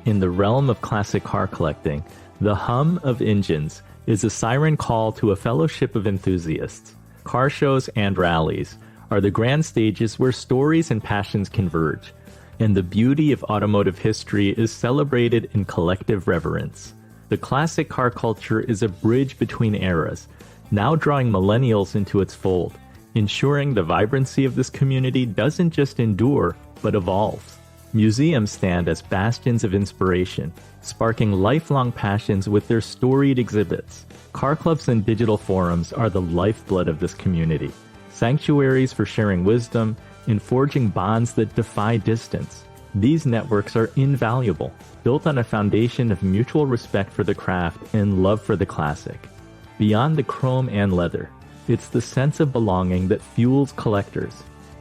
In the realm of classic car collecting, the hum of engines is a siren call to a fellowship of enthusiasts. Car shows and rallies are the grand stages where stories and passions converge, and the beauty of automotive history is celebrated in collective reverence. The classic car culture is a bridge between eras, now drawing millennials into its fold, ensuring the vibrancy of this community doesn't just endure, but evolves. Museums stand as bastions of inspiration, sparking lifelong passions with their storied exhibits. Car clubs and digital forums are the lifeblood of this community, sanctuaries for sharing wisdom and forging bonds that defy distance. These networks are invaluable, built on a foundation of mutual respect for the craft and love for the classic. Beyond the chrome and leather, it's the sense of belonging that fuels collectors.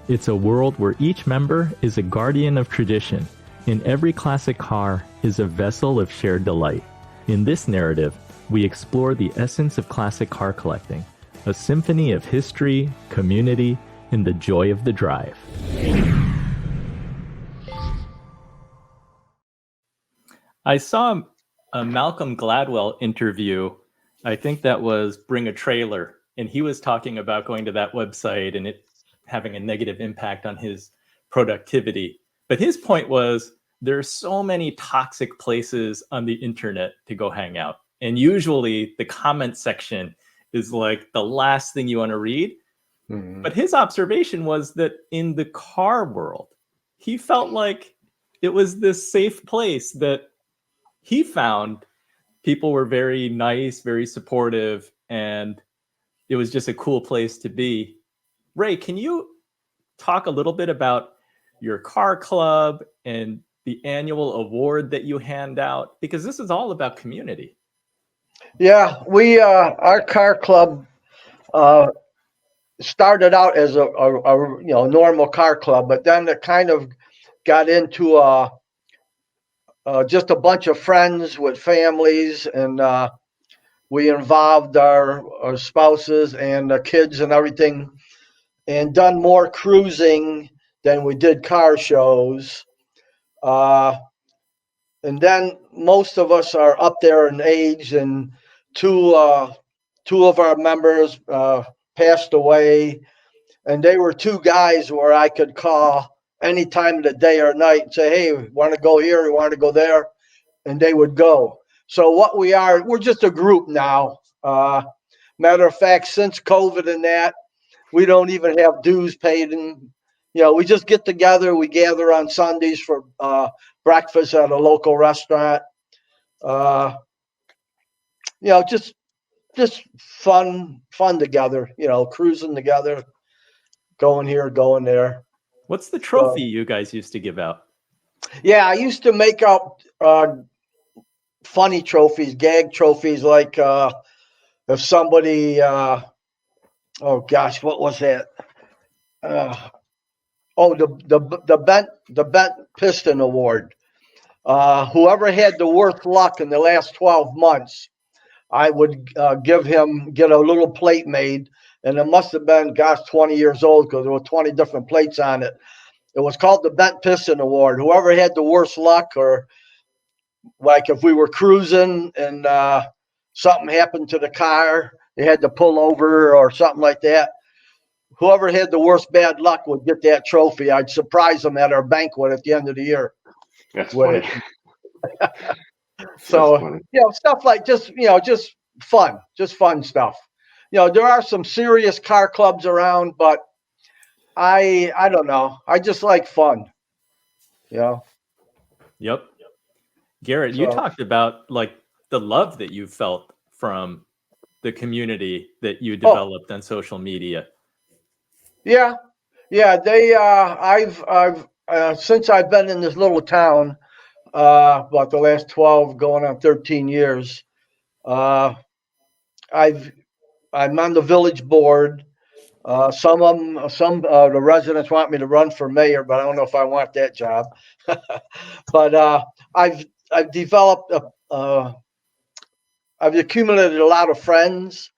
It's a world where each member is a guardian of tradition, and every classic car is a vessel of shared delight. In this narrative, we explore the essence of classic car collecting, a symphony of history, community, and the joy of the drive. I saw a Malcolm Gladwell interview. I think that was Bring a Trailer, and he was talking about going to that website and it having a negative impact on his productivity. But his point was there's so many toxic places on the internet to go hang out. And usually the comment section is like the last thing you want to read. Mm-hmm. But his observation was that in the car world, he felt like it was this safe place that he found people were very nice, very supportive, and it was just a cool place to be. Ray, can you talk a little bit about your car club and the annual award that you hand out? Because this is all about community. Yeah, our car club started out as a normal car club, but then it kind of got into just a bunch of friends with families, and we involved our spouses and kids and everything, and done more cruising than we did car shows. And then most of us are up there in age, and two of our members passed away, and they were two guys where I could call any time of the day or night and say, hey, want to go here, want to go there, and they would go. So what we're just a group now. Matter of fact, since COVID and that, we don't even have dues paid, and we just get together. We gather on Sundays for breakfast at a local restaurant. Just fun together. Cruising together, going here, going there. What's the trophy you guys used to give out? Yeah, I used to make up funny trophies, gag trophies, like if somebody. Oh gosh, what was that? The bent piston award. Whoever had the worst luck in the last 12 months, I would get a little plate made, and it must have been 20 years old because there were 20 different plates on it. It was called the bent piston award. Whoever had the worst luck, or like if we were cruising and something happened to the car, they had to pull over or something like that. Whoever had the worst bad luck would get that trophy. I'd surprise them at our banquet at the end of the year. That's funny. So, funny. Stuff like just fun stuff. There are some serious car clubs around, but I don't know. I just like fun. Yep. Garrett, you talked about like the love that you felt from the community that you developed on social media. Yeah. They, I've since I've been in this little town, about the last 12 going on 13 years, I'm on the village board. Some the residents want me to run for mayor, but I don't know if I want that job. But I've developed I've accumulated a lot of friends.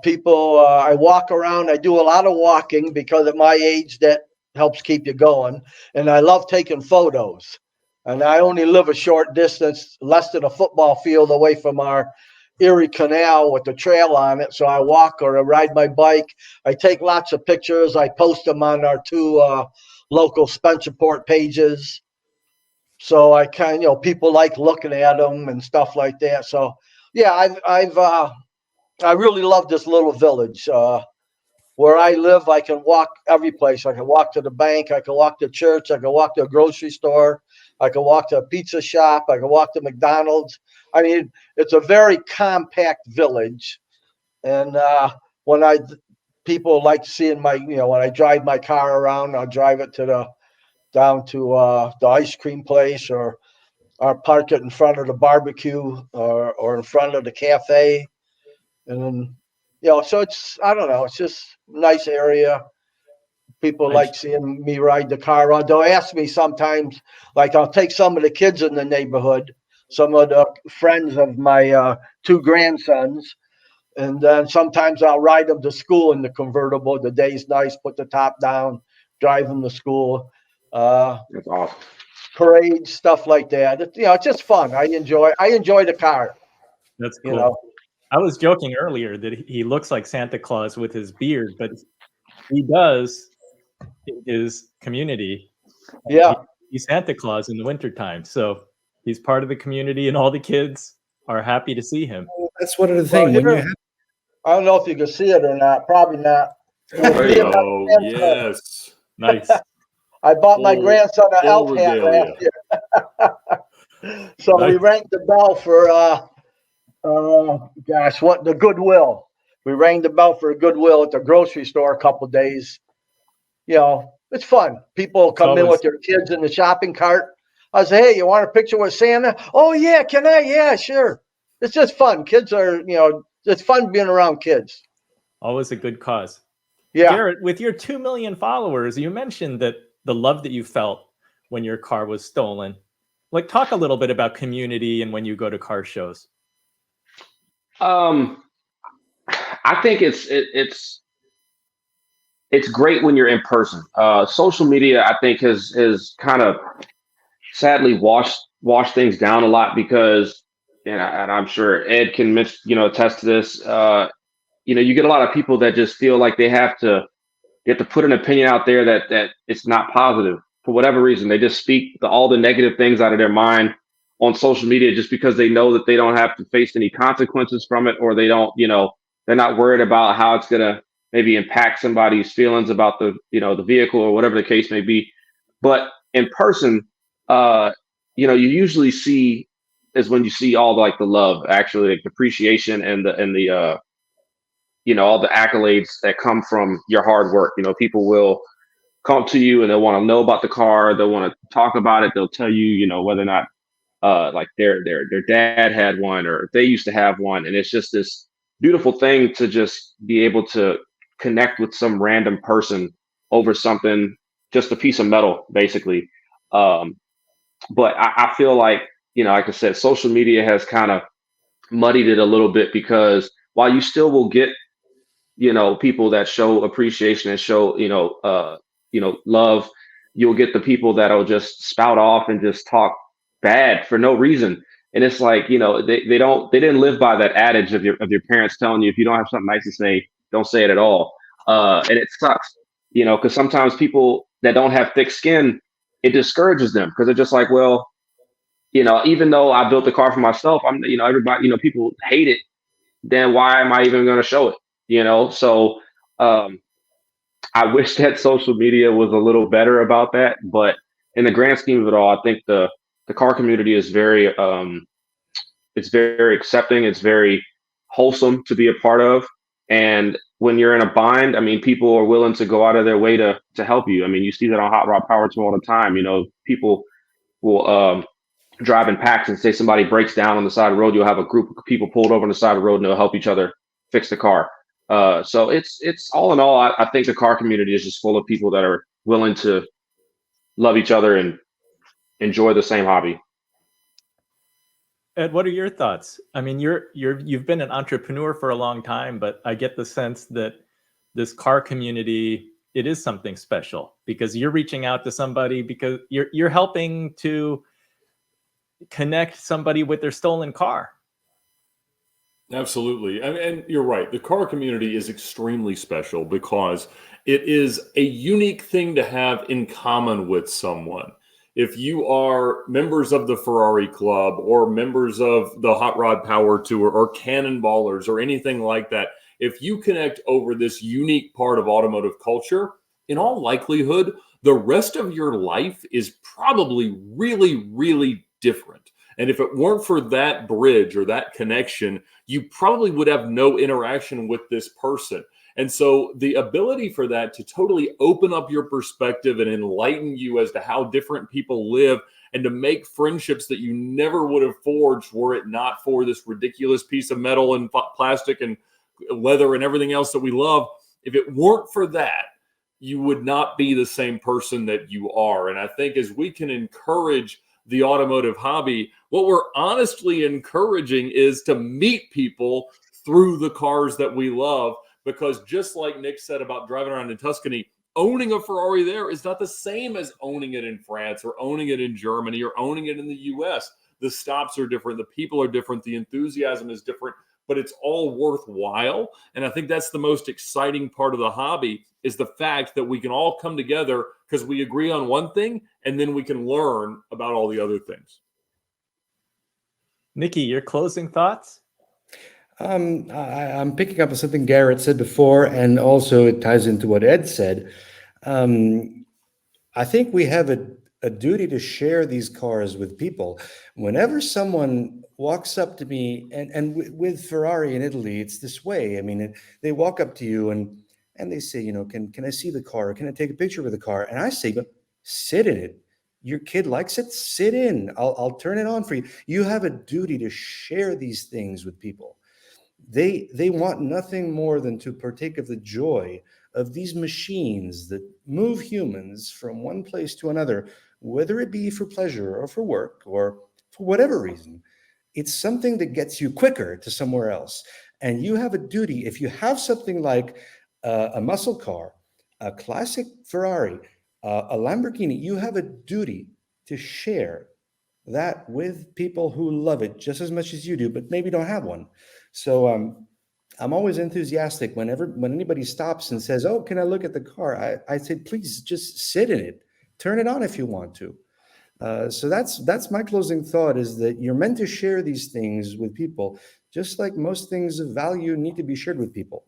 People, I walk around. I do a lot of walking because at my age that helps keep you going, and I love taking photos. And I only live a short distance, less than a football field away from our Erie Canal with the trail on it. So I walk or I ride my bike. I take lots of pictures. I post them on our two local Spencerport pages. So I people like looking at them and stuff like that. So yeah, I really love this little village. Where I live, I can walk every place. I can walk to the bank. I can walk to church. I can walk to a grocery store. I can walk to a pizza shop. I can walk to McDonald's. I mean, it's a very compact village. And when people like seeing when I drive my car around, I'll drive it down to the ice cream place, or park it in front of the barbecue, or in front of the cafe. And then, so I don't know, it's just a nice area. People like seeing me ride the car around. They'll ask me sometimes, like I'll take some of the kids in the neighborhood, some of the friends of my two grandsons, and then sometimes I'll ride them to school in the convertible. The day's nice, put the top down, drive them to school. That's awesome. Parades, stuff like that. It's just fun. I enjoy the car. That's cool. I was joking earlier that he looks like Santa Claus with his beard, but he does in his community. Yeah. He's Santa Claus in the wintertime. So he's part of the community, and all the kids are happy to see him. That's one of the things. I don't know if you can see it or not. Probably not. Oh, yes. Nice. I bought my grandson an elf hat last year. So nice. We rang the bell for the Goodwill. We rang the bell for a Goodwill at the grocery store a couple of days. It's fun. People come in with their kids in the shopping cart. I say, hey, you want a picture with Santa? Oh, yeah, can I? Yeah, sure. It's just fun. Kids are, it's fun being around kids. Always a good cause. Yeah. Garrett, with your 2 million followers, you mentioned that the love that you felt when your car was stolen. Like, talk a little bit about community and when you go to car shows. I think it's great when you're in person. Social media, I think, has kind of sadly washed things down a lot because, and I'm sure Ed can attest to this. You get a lot of people that just feel like they have to put an opinion out there that it's not positive for whatever reason. They just speak all the negative things out of their mind on social media just because they know that they don't have to face any consequences from it, or they don't, they're not worried about how it's going to maybe impact somebody's feelings about the vehicle or whatever the case may be. But in person, you usually see is when you see all the love, actually, like the appreciation and the all the accolades that come from your hard work. People will come to you and they'll want to know about the car. They'll want to talk about it. They'll tell you, whether or not like their dad had one or if they used to have one. And it's just this beautiful thing to just be able to connect with some random person over something, just a piece of metal, basically. But I feel like, like I said, social media has kind of muddied it a little bit, because while you still will get, people that show appreciation and show, love, you'll get the people that'll just spout off and just talk bad for no reason. And it's like, they didn't live by that adage of your parents telling you, if you don't have something nice to say, don't say it at all. And it sucks, because sometimes people that don't have thick skin, it discourages them, because they're just like, well, even though I built the car for myself, I'm, everybody, people hate it. Then why am I even going to show it? So I wish that social media was a little better about that. But in the grand scheme of it all, I think the car community is very, it's very accepting. It's very wholesome to be a part of. And when you're in a bind, I mean, people are willing to go out of their way to help you. I mean, you see that on Hot Rod Power Tour all the time. People will drive in packs, and say somebody breaks down on the side of the road, you'll have a group of people pulled over on the side of the road and they'll help each other fix the car. So it's all in all, I think the car community is just full of people that are willing to love each other and enjoy the same hobby. Ed, what are your thoughts? I mean, you've been an entrepreneur for a long time, but I get the sense that this car community, it is something special, because you're reaching out to somebody because you're helping to connect somebody with their stolen car. Absolutely. And you're right. The car community is extremely special because it is a unique thing to have in common with someone. If you are members of the Ferrari Club or members of the Hot Rod Power Tour or Cannonballers or anything like that, if you connect over this unique part of automotive culture, in all likelihood, the rest of your life is probably really, really different. And if it weren't for that bridge or that connection, you probably would have no interaction with this person. And so the ability for that to totally open up your perspective and enlighten you as to how different people live and to make friendships that you never would have forged were it not for this ridiculous piece of metal and plastic and leather and everything else that we love. If it weren't for that, you would not be the same person that you are. And I think as we can encourage the automotive hobby, what we're honestly encouraging is to meet people through the cars that we love, because just like Nick said about driving around in Tuscany, owning a Ferrari there is not the same as owning it in France or owning it in Germany or owning it in the US. The stops are different. The people are different. The enthusiasm is different, but it's all worthwhile. And I think that's the most exciting part of the hobby, is the fact that we can all come together because we agree on one thing, and then we can learn about all the other things. Nikki, your closing thoughts? I'm picking up on something Garrett said before, and also it ties into what Ed said. I think we have a duty to share these cars with people. Whenever someone walks up to me, and with Ferrari in Italy, it's this way. I mean, they walk up to you and they say, you know, can I see the car? Can I take a picture with the car? And I say, sit in it. Your kid likes it, sit in. I'll turn it on for you. You have a duty to share these things with people. They want nothing more than to partake of the joy of these machines that move humans from one place to another, whether it be for pleasure or for work or for whatever reason. It's something that gets you quicker to somewhere else. And you have a duty, if you have something like a muscle car, a classic Ferrari, a Lamborghini, you have a duty to share that with people who love it just as much as you do, but maybe don't have one. So I'm always enthusiastic when anybody stops and says, "Oh, can I look at the car?" I say, "Please just sit in it, turn it on if you want to." So that's my closing thought, is that you're meant to share these things with people, just like most things of value need to be shared with people.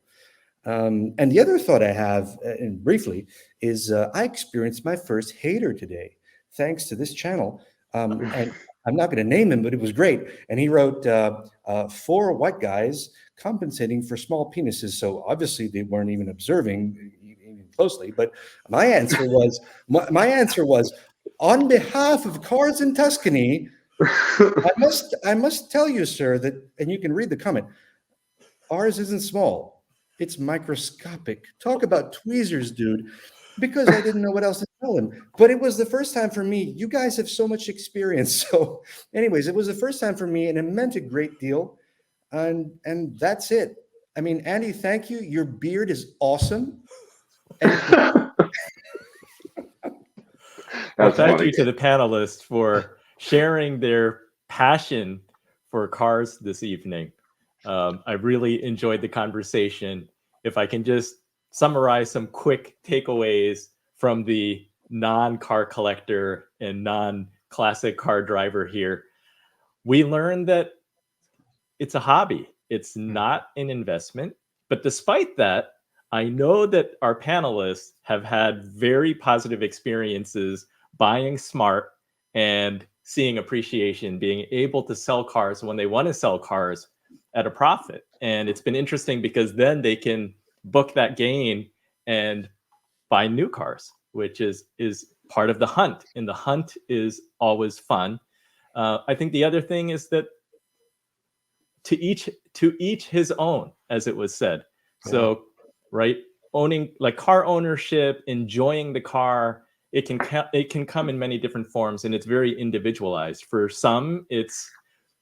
And the other thought I have, and briefly, is I experienced my first hater today, thanks to this channel. And I'm not going to name him, but it was great. And he wrote, 4 white guys compensating for small penises. So obviously they weren't even observing even closely. But my answer was, on behalf of Cars in Tuscany, I must tell you, sir, that, and you can read the comment, ours isn't small. It's microscopic. Talk about tweezers, dude. Because I didn't know what else to tell him. But it was the first time for me. You guys have so much experience. So anyways, it was the first time for me, and it meant a great deal. And that's it. I mean, Andy, thank you. Your beard is awesome. Well, thank you to the panelists for sharing their passion for cars this evening. I really enjoyed the conversation. If I can just summarize some quick takeaways from the non-car collector and non-classic car driver here. We learned that it's a hobby. It's not an investment. But despite that, I know that our panelists have had very positive experiences buying smart and seeing appreciation, being able to sell cars when they want to sell cars at a profit. And it's been interesting because then they can book that gain and buy new cars, which is part of the hunt. And the hunt is always fun. I think the other thing is that to each his own, as it was said. So, right, owning, like car ownership, enjoying the car, it can come in many different forms, and it's very individualized. For some, it's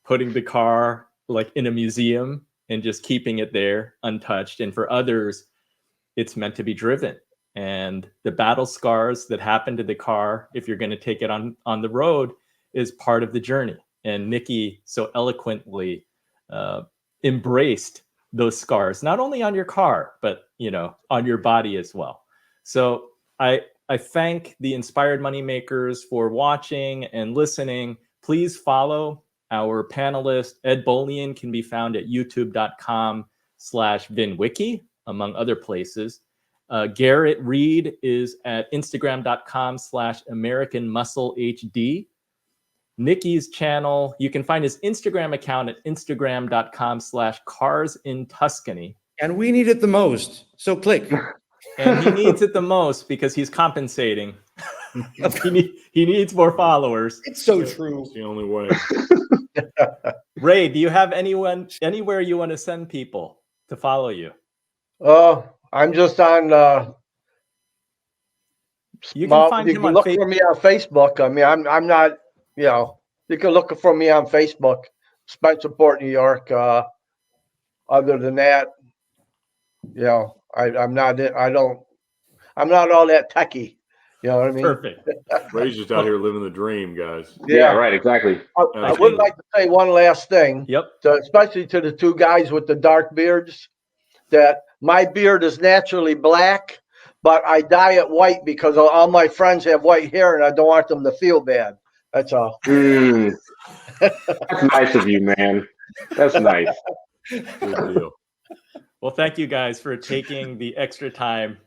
putting the car like in a museum and just keeping it there untouched. And for others, it's meant to be driven. And the battle scars that happen to the car, if you're going to take it on the road, is part of the journey. And Nikki so eloquently embraced those scars, not only on your car, but on your body as well. So I thank the Inspired Moneymakers for watching and listening. Please follow our panelist. Ed Bolian can be found at youtube.com/VinWiki, among other places. Garrett Reed is at instagram.com/AmericanMuscleHD. Nikki's channel, you can find his Instagram account at instagram.com/CarsInTuscany. And we need it the most. So click. And he needs it the most because he's compensating. he needs more followers. It's so true. It's the only way. Ray, do you have anywhere you want to send people to follow you? I'm just on. You can find you him can on look Facebook. for me on Facebook. I mean, I'm not. You can look for me on Facebook, Spencerport, New York. Other than that, I'm not. I'm not all that techie. You know what I mean? Perfect. Ray's just out here living the dream, guys. Yeah, right. Exactly. I would like to say one last thing. Yep. Especially to the two guys with the dark beards, that my beard is naturally black, but I dye it white because all my friends have white hair and I don't want them to feel bad. That's all. That's nice of you, man. That's nice. Good deal. Well, thank you guys for taking the extra time.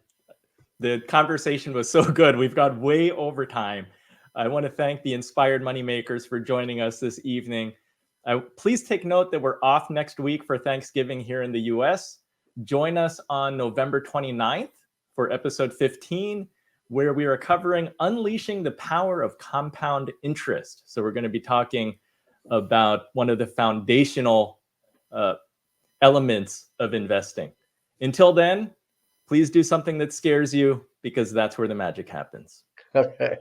The conversation was so good. We've got way over time. I want to thank the Inspired Moneymakers for joining us this evening. Please take note that we're off next week for Thanksgiving here in the US. Join us on November 29th for episode 15, where we are covering unleashing the power of compound interest. So we're going to be talking about one of the foundational elements of investing. Until then, please do something that scares you, because that's where the magic happens. Okay.